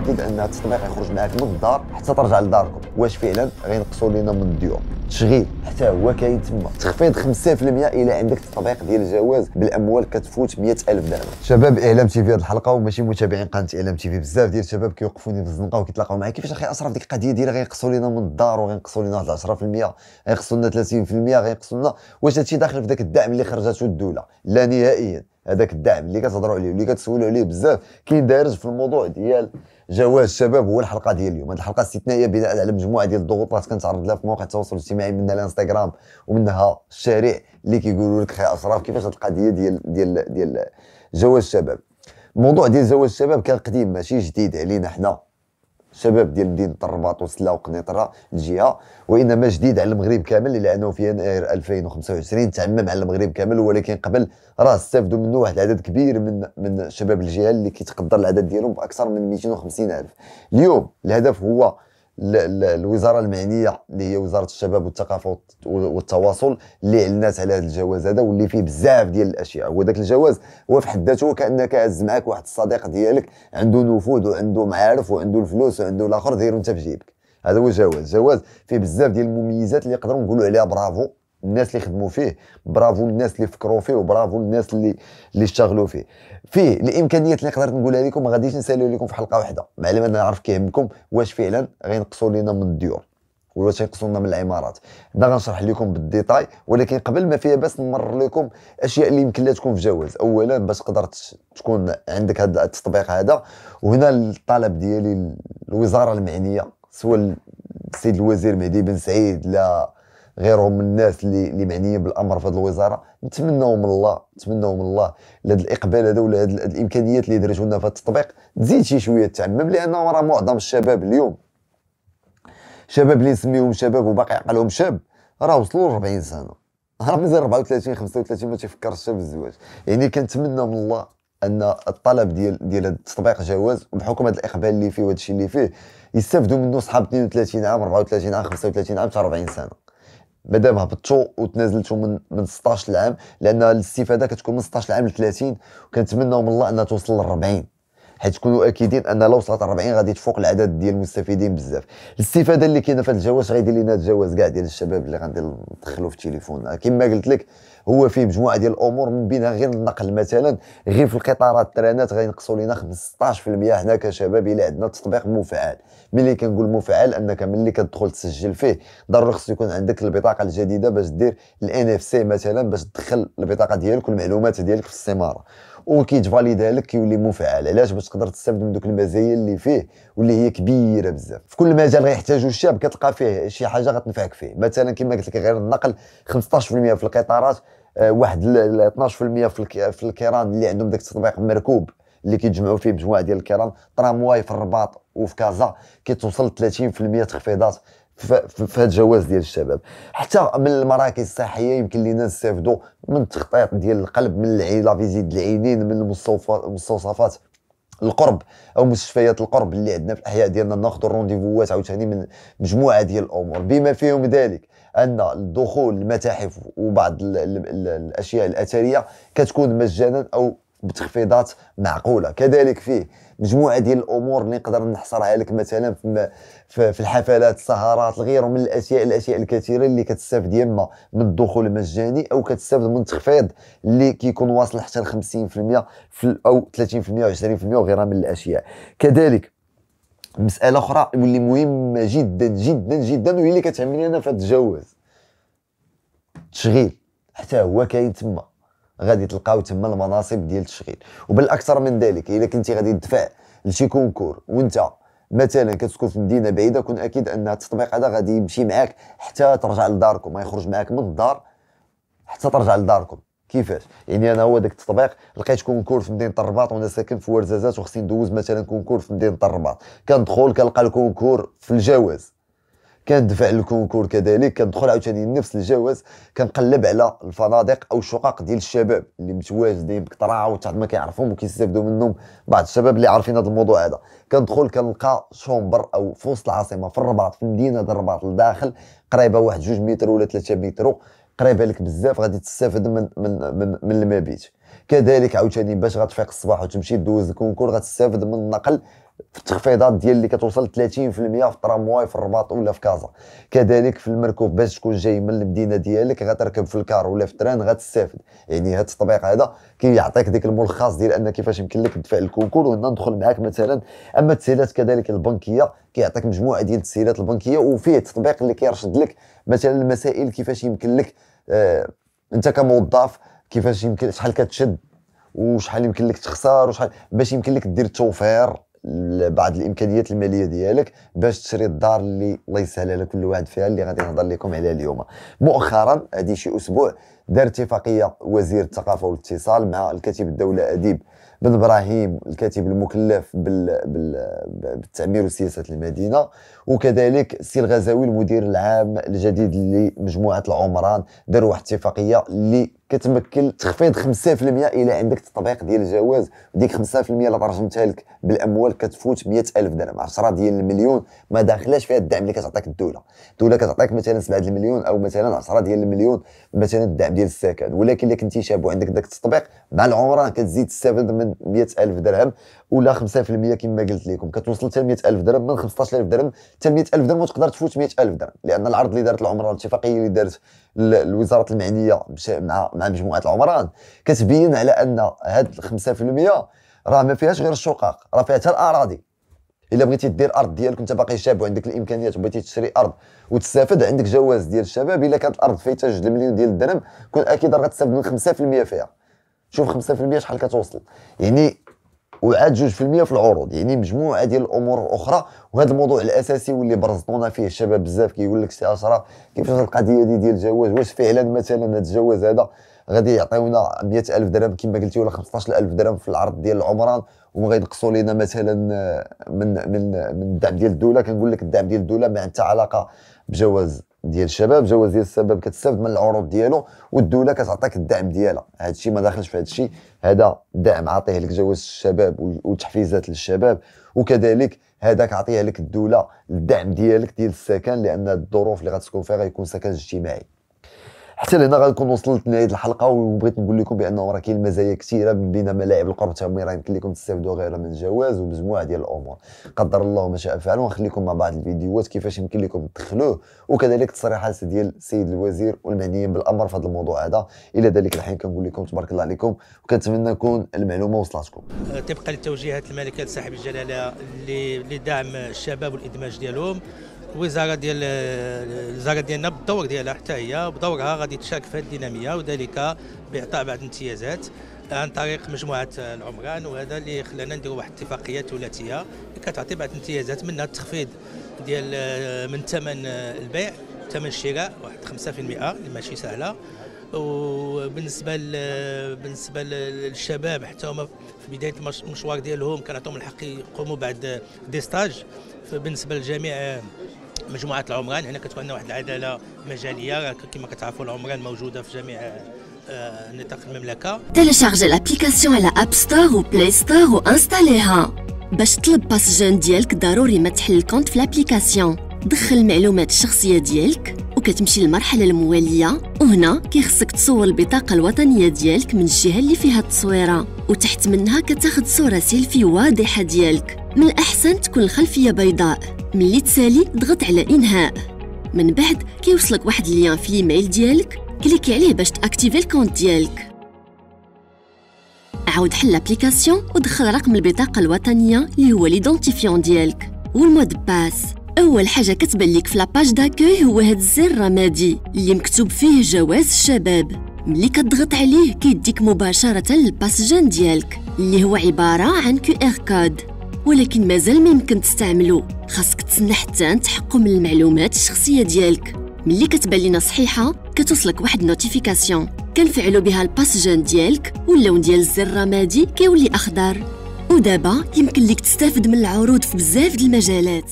اكيد ان هذا التطبيق يخرج معاك من الدار حتى ترجع لداركم. واش فعلا غينقصوا لينا من الديون؟ التشغيل حتى هو كاين تما، تخفيض 5% الى عندك التطبيق ديال الجواز بالاموال كتفوت 100,000 درهم. شباب اعلام تي في هذه الحلقه وماشي متابعين قناه اعلام تي في، بزاف ديال الشباب كيوقفوني في الزنقه وكيتلاقاو معايا كيفاش اخي اشرف ديك القضيه ديال غينقصوا لينا من الدار وغينقصوا لينا واحد 10%، غينقصوا لنا 30%، غينقصوا لنا. واش هادشي داخل في ذاك الدعم اللي خرجته الدوله؟ لا نهائيا. هذاك الدعم اللي كتهضروا عليه واللي كتسولوا عليه بزاف كاين دارج في الموضوع ديال جواز الشباب هو الحلقه ديال اليوم. هذه الحلقه استثنائيه بناء على مجموعه ديال الضغوطات كنتعرض لها في مواقع التواصل الاجتماعي، منها الانستغرام ومنها الشارع اللي كيقولوا لك اخي اشرف كيفاش هذه القضيه ديال جواز الشباب. الموضوع ديال جواز الشباب كان قديم ماشي جديد علينا حنا شباب ديال مدينه الرباط وسلا وقنيطره الجهه، وانما جديد على المغرب كامل، لانه في يناير 2025 تعمم على المغرب كامل. ولكن قبل راه استافدوا منه واحد العدد كبير من شباب الجهه اللي كيتقدر العدد ديالهم باكثر من 250,000. اليوم الهدف هو الوزاره المعنيه اللي هي وزاره الشباب والثقافه والتواصل اللي اعلنت على هذا الجواز هذا، واللي فيه بزاف ديال الاشياء. هو ذاك الجواز هو في حد ذاته كانك هز معاك واحد الصديق ديالك عنده نفوذ وعنده معارف وعنده الفلوس وعنده الاخر دايرو انت في جيبك. هذا هو الجواز فيه بزاف ديال المميزات اللي نقدروا نقولوا عليها برافو الناس اللي خدموا فيه، برافو الناس اللي فكروا فيه، وبرافو الناس اللي اشتغلوا فيه. فيه الامكانيات اللي قدرت نقولها لكم، ما غاديش نساليو لكم في حلقه واحده، معلم انا نعرف كيهمكم واش فعلا غينقصوا لينا من الديور ولا تينقصوا لنا من العمارات. انا غنشرح لكم بالديتاي، ولكن قبل ما فيها بس نمرر لكم اشياء اللي يمكن لها تكون في جواز. اولا باش قدرت تكون عندك هذا التطبيق هذا، وهنا الطلب ديالي الوزاره المعنيه سواء السيد الوزير مهدي بن سعيد لا غيرهم من الناس اللي معنيين بالامر في هذه الوزاره، نتمنوا من الله لهذا الاقبال هذا ولا هذه الامكانيات اللي درتوا لنا في هذا التطبيق تزيد شي شويه تعمم، لانه راه معظم الشباب اليوم شباب اللي نسميهم شباب وباقي عقلهم شاب راه وصلوا ل 40 سنه، راه مازال 34 35 ما تيفكرش الشاب بالزواج. يعني كنتمنى من الله ان الطلب ديال هذا التطبيق جواز، وبحكم هذا الاقبال اللي فيه وهذا الشيء اللي فيه يستافدوا منه صحاب 32 عام 34 عام 35 عام حتى 40 سنه، مادام هبطتوا وتنازلتوا من 16 عام، لان الاستفاده كتكون من 16 عام ل 30، وكنتمنوا من الله انها توصل ل 40، حيت تكونوا اكيدين ان لو وصلت 40 غادي تفوق العدد ديال المستفيدين بزاف. الاستفاده اللي كاينه في هذا الجواز غيدير لنا هذا الجواز كاع ديال الشباب اللي غادي ندخلوا في التليفون. كما قلت لك هو فيه مجموعه ديال الامور، من بينها غير النقل. مثلا غير في القطارات الترانات غينقصوا لنا 15% حنا كشباب الى عندنا تطبيق مفعل. ملي كنقول مفعل انك ملي كتدخل تسجل فيه ضروري خصو يكون عندك البطاقه الجديده باش دير الNFC مثلا، باش تدخل البطاقه ديالك والمعلومات ديالك في السماره، وكيتفاليدها لك كيولي مفعل. علاش؟ باش تقدر تستافد من دوك المزايا اللي فيه واللي هي كبيره بزاف. في كل مجال غيحتاجو الشاب كتلقى فيه شي حاجه غتنفعك فيه. مثلا كما قلت لك غير النقل 15% في القطارات، واحد 12% في الكيران اللي عندهم داك التطبيق مركوب اللي كيتجمعوا فيه مجموعه ديال الكيران. ترامواي في الرباط وفي كازا كتوصل 30% تخفيضات في هذا الجواز ديال الشباب. حتى من المراكز الصحيه يمكن لينا نستافدوا من التخطيط ديال القلب، من لا فيزيت العينين، من المستوصفات القرب او مستشفيات القرب اللي عندنا في الاحياء ديالنا، ناخذوا الرونديفوات عاوتاني من مجموعه ديال الامور، بما فيهم ذلك ان الدخول للمتاحف وبعض الاشياء الاثريه كتكون مجانا او بتخفيضات معقوله. كذلك فيه مجموعه ديال الامور اللي نقدر نحصرها لك، مثلا في الحفلات، السهرات، غيره من الاشياء الكثيره اللي كتستافد يما من الدخول المجاني او كتستافد من التخفيض اللي كيكون واصل حتى ل 50% او 30% و20% وغيرها من الاشياء. كذلك مساله اخرى واللي مهمه جدا جدا جدا وهي اللي كتهمني انا في هذا الجواز، التشغيل حتى هو كاين تما. غادي تلقاو تما المناصب ديال التشغيل. وبالاكثر من ذلك الا كنتي غادي تدفع لشي كونكور وانت مثلا كتسكن في مدينه بعيده، كون اكيد ان التطبيق هذا غادي يمشي معاك حتى ترجع لداركم، ما يخرج معاك من الدار حتى ترجع لداركم. كيفاش؟ يعني انا هو داك التطبيق لقيت كونكور في مدينه الرباط وانا ساكن في ورزازات وخصني ندوز مثلا كونكور في مدينه الرباط، كندخل كنلقى الكونكور في الجواز، كندفع الكونكور كذلك، كندخل عاوتاني نفس الجواز، كنقلب على الفنادق او الشقق ديال الشباب اللي متواجدين بكثره وتاع ما كيعرفهم وكيستافدوا منهم بعض الشباب اللي عارفين هذا الموضوع هذا. كندخل كنلقى شومبر او في وسط العاصمه في الرباط، في مدينه الرباط لداخل قريبه واحد 2 متر ولا 3 متر، قريبه لك بزاف، غادي تستافد من المبيت. كذلك عاوتاني باش غتفيق الصباح وتمشي دوز الكونكور غتستافد من النقل في التخفيضات ديال اللي كتوصل 30% في الترامواي في الرباط ولا في كازا. كذلك في المركوب باش تكون جاي من المدينه ديالك غتركب في الكار ولا في التران غتستافد. يعني هذا التطبيق هذا كيعطيك ديك الملخص ديال ان كيفاش يمكن لك تدفع الكونكور وهنا ندخل معاك مثلا. اما التسهيلات كذلك البنكيه كيعطيك مجموعه ديال التسهيلات البنكيه وفيه تطبيق اللي كيرشد لك مثلا المسائل كيفاش يمكن لك انت كموظف كيفاش يمكن شحال كتشد وشحال يمكن لك تخسر وشحال باش يمكن لك دير توفير بعض الامكانيات الماليه ديالك باش تشري الدار اللي الله يسهل على كل واحد فيها اللي غادي نهضر لكم عليها اليوم. مؤخرا هذه شي اسبوع دار اتفاقيه وزير الثقافه والاتصال مع الكاتب الدوله اديب بن ابراهيم الكاتب المكلف بالتعمير وسياسه المدينه، وكذلك السي الغزاوي المدير العام الجديد لمجموعه العمران. داروا واحد الاتفاقيه اللي كتمكن تخفيض 5% الى عندك التطبيق ديال الجواز، وديك 5% اللي ترجمتها لك بالاموال كتفوت 100,000 درهم، 10 ديال المليون ما داخلاش فيها الدعم اللي كتعطيك الدوله. الدوله كتعطيك مثلا 7 المليون او مثلا 10 ديال المليون مثلا الدعم ديال السكن، ولكن الا كنتي شاب وعندك داك التطبيق مع العمران كتزيد تستافد من 100,000 درهم ولا 5% كما قلت لكم كتوصل حتى 100,000 درهم، من 15,000 درهم حتى 100,000 درهم وتقدر تفوت 100,000 درهم، لان العرض اللي دارت العمران الاتفاقيه اللي دارت الوزاره المعنيه مع مجموعه العمران كتبين على ان هاد 5% راه ما فيهاش غير الشقق، راه فيها حتى الاراضي. الا بغيتي دير ارض ديالك وانت باقي شاب وعندك الامكانيات وبغيتي تشري ارض وتستافد عندك جواز ديال الشباب، الا كانت الارض فيها 2 مليون ديال الدرهم كون اكيد راه غتستافد من 5% فيها. شوف 5% شحال كتوصل، يعني وعاد 2% في العروض، يعني مجموعه ديال الامور الاخرى. وهذا الموضوع الاساسي واللي برزطونا فيه الشباب بزاف كيقول لك سي اشرف كيفاش القضيه ديال الجواز، واش فعلا مثلا هذا الجواز هذا غادي يعطيونا 100,000 درهم كما قلتي ولا 15,000 درهم في العرض ديال العمران وغينقصوا لنا مثلا من الدعم ديال الدوله. كنقول لك الدعم ديال الدوله ما عندها علاقه بجواز ديال الشباب، جواز ديال الشباب كتستافد من العروض ديالو والدوله كتعطيك الدعم ديالها. هذا الشيء ما داخلش في هذا الشيء، هذا دعم عاطيه لك جواز الشباب وتحفيزات للشباب، وكذلك هذاك عطيها لك الدوله الدعم ديالك ديال السكن، لان الظروف اللي غتسكن فيها غيكون سكن اجتماعي. حتى لهنا غنكون وصلت لنهايه الحلقه، وبغيت نقول لكم بانه راه كاين مزايا كثيره من بين ملاعب القرب تما راه يمكن لكم تستافدوا غيرها من الجواز ومجموعه ديال الامور. قدر الله ما شاء فعل، ونخليكم مع بعض الفيديوهات كيفاش يمكن لكم تدخلوه، وكذلك التصريحات ديال السيد الوزير والمعنيين بالامر في هذا الموضوع هذا. الى ذلك الحين كنقول لكم تبارك الله عليكم، وكنتمنى نكون المعلومه وصلتكم. طبقا للتوجيهات الملكه صاحب الجلاله لدعم الشباب والادماج ديالهم، الوزاره ديالنا بالدور ديالها حتى هي بدورها غادي تشارك في هذه الديناميه، وذلك باعطاء بعض الامتيازات عن طريق مجموعه العمران. وهذا اللي خلانا نديروا واحد الاتفاقيه ثلاثيه اللي كتعطي بعض الامتيازات، منها التخفيض ديال من ثمن البيع، ثمن الشراء واحد 5% اللي ماشي سهله. وبالنسبه للشباب حتى هما في بدايه المشوار ديالهم كنعطيهم الحق يقوموا بعد دي ستاج. بالنسبه لجميع مجموعه العمران هنا كتكون عندنا واحد العداله مجاليه، كما كتعرفوا العمران موجوده في جميع نطاق المملكه. تيليشارجي الابليكاسيون على اب ستور وبلاي ستور وانستاليها. باش تطلب باسجان ديالك ضروري ما تحل الكونت في الابليكاسيون، دخل المعلومات الشخصيه ديالك وكتمشي للمرحله المواليه، وهنا كيخصك تصور البطاقه الوطنيه ديالك من الجهه اللي فيها التصويره، وتحت منها كتاخذ صوره سيلفي واضحه ديالك. من الاحسن تكون الخلفيه بيضاء. ملي تسالي ضغط على انهاء، من بعد كيوصلك واحد اللين في الايميل ديالك كليكي عليه باش تاكتيفي الكونت ديالك. عاود حل لابليكاسيون ودخل رقم البطاقه الوطنيه اللي هو ليدونتيفيون ديالك والمود باس. اول حاجه كتبان لك في لاباج داكوي هو هاد الزر الرمادي اللي مكتوب فيه جواز الشباب. ملي كتضغط عليه كيديك مباشره للباسجان ديالك اللي هو عباره عن QR كود، ولكن مازال ما يمكن تستعملو، خاصك تسنى حتى تحكم المعلومات الشخصيه ديالك. ملي كتبان لينا صحيحه كتوصلك واحد نوتيفيكاسيون كنفعلوا بها الباسجان ديالك، واللون ديال الزر الرمادي كيولي اخضر. ودابا يمكن لك تستافد من العروض في بزاف د المجالات.